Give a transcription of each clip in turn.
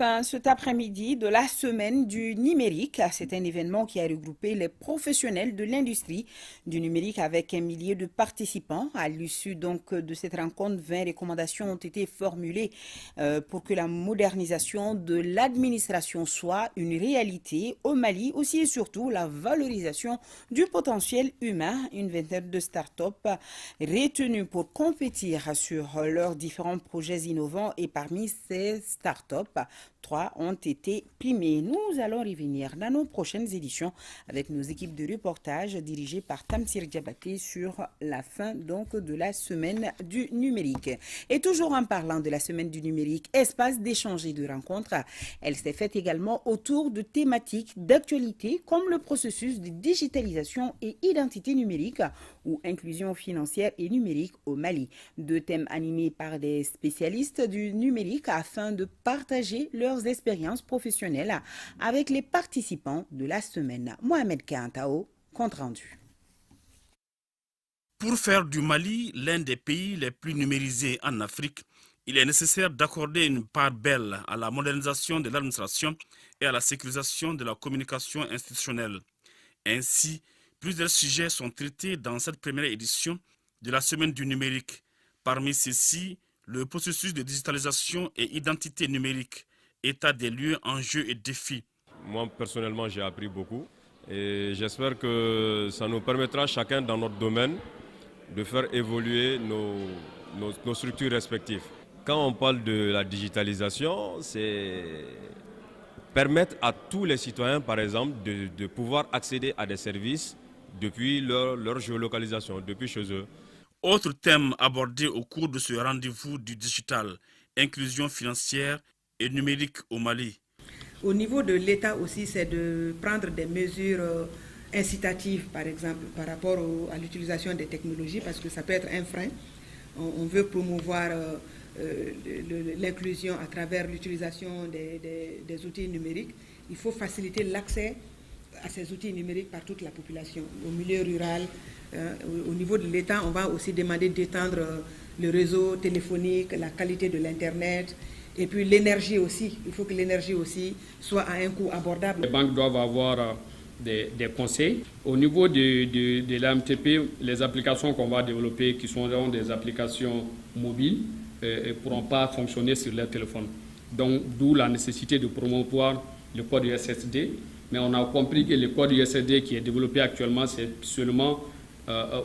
fin cet après-midi de la semaine du numérique. C'est un événement qui a regroupé les professionnels de l'industrie du numérique avec un millier de participants. À l'issue donc de cette rencontre, 20 recommandations ont été formulées pour que la modernisation de l'administration soit une réalité au Mali, aussi et surtout la valorisation du potentiel humain. Une vingtaine de start-up retenues pour compétir sur leurs différents projets innovants et parmi ces start-up, 3 ont été primés. Nous allons revenir dans nos prochaines éditions avec nos équipes de reportage dirigées par Tamsir Diabaté sur la fin donc de la semaine du numérique. Et toujours en parlant de la semaine du numérique, espace d'échange et de rencontres, elle s'est faite également autour de thématiques d'actualité comme le processus de digitalisation et identité numérique ou inclusion financière et numérique au Mali. 2 thèmes animés par des spécialistes du numérique afin de partager leurs expériences professionnelles avec les participants de la semaine. Mohamed Kantao, compte rendu. Pour faire du Mali l'un des pays les plus numérisés en Afrique, il est nécessaire d'accorder une part belle à la modernisation de l'administration et à la sécurisation de la communication institutionnelle. Ainsi, plusieurs sujets sont traités dans cette première édition de la Semaine du numérique. Parmi ceux-ci, le processus de digitalisation et identité numérique, état des lieux, enjeux et défis. Moi, personnellement, j'ai appris beaucoup et j'espère que ça nous permettra chacun dans notre domaine de faire évoluer nos structures respectives. Quand on parle de la digitalisation, c'est permettre à tous les citoyens, par exemple, de pouvoir accéder à des services depuis leur géolocalisation, depuis chez eux. Autre thème abordé au cours de ce rendez-vous du digital, inclusion financière et numérique au Mali. Au niveau de l'État aussi, c'est de prendre des mesures incitatives, par exemple, par rapport à l'utilisation des technologies, parce que ça peut être un frein. On veut promouvoir l'inclusion à travers l'utilisation des outils numériques. Il faut faciliter l'accès à ces outils numériques par toute la population, au milieu rural. Au niveau de l'État, on va aussi demander d'étendre le réseau téléphonique, la qualité de l'Internet, et puis l'énergie aussi. Il faut que l'énergie aussi soit à un coût abordable. Les banques doivent avoir des conseils. Au niveau de l'AMTP, les applications qu'on va développer, qui sont des applications mobiles, ne pourront pas fonctionner sur leur téléphone. Donc, d'où la nécessité de promouvoir le code USSD. Mais on a compris que le code USSD qui est développé actuellement, c'est seulement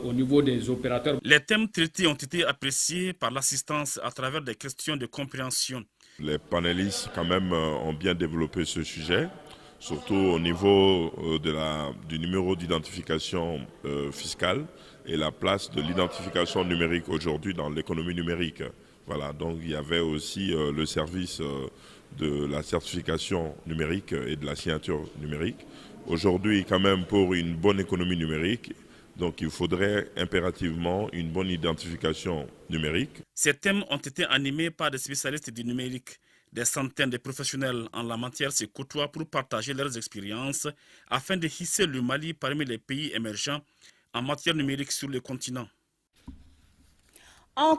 au niveau des opérateurs. Les thèmes traités ont été appréciés par l'assistance à travers des questions de compréhension. Les panélistes quand même ont bien développé ce sujet, surtout au niveau du numéro d'identification fiscale et la place de l'identification numérique aujourd'hui dans l'économie numérique. Voilà, donc il y avait aussi le service de la certification numérique et de la signature numérique. Aujourd'hui, quand même, pour une bonne économie numérique, donc il faudrait impérativement une bonne identification numérique. Ces thèmes ont été animés par des spécialistes du numérique. Des centaines de professionnels en la matière se côtoient pour partager leurs expériences afin de hisser le Mali parmi les pays émergents en matière numérique sur le continent. En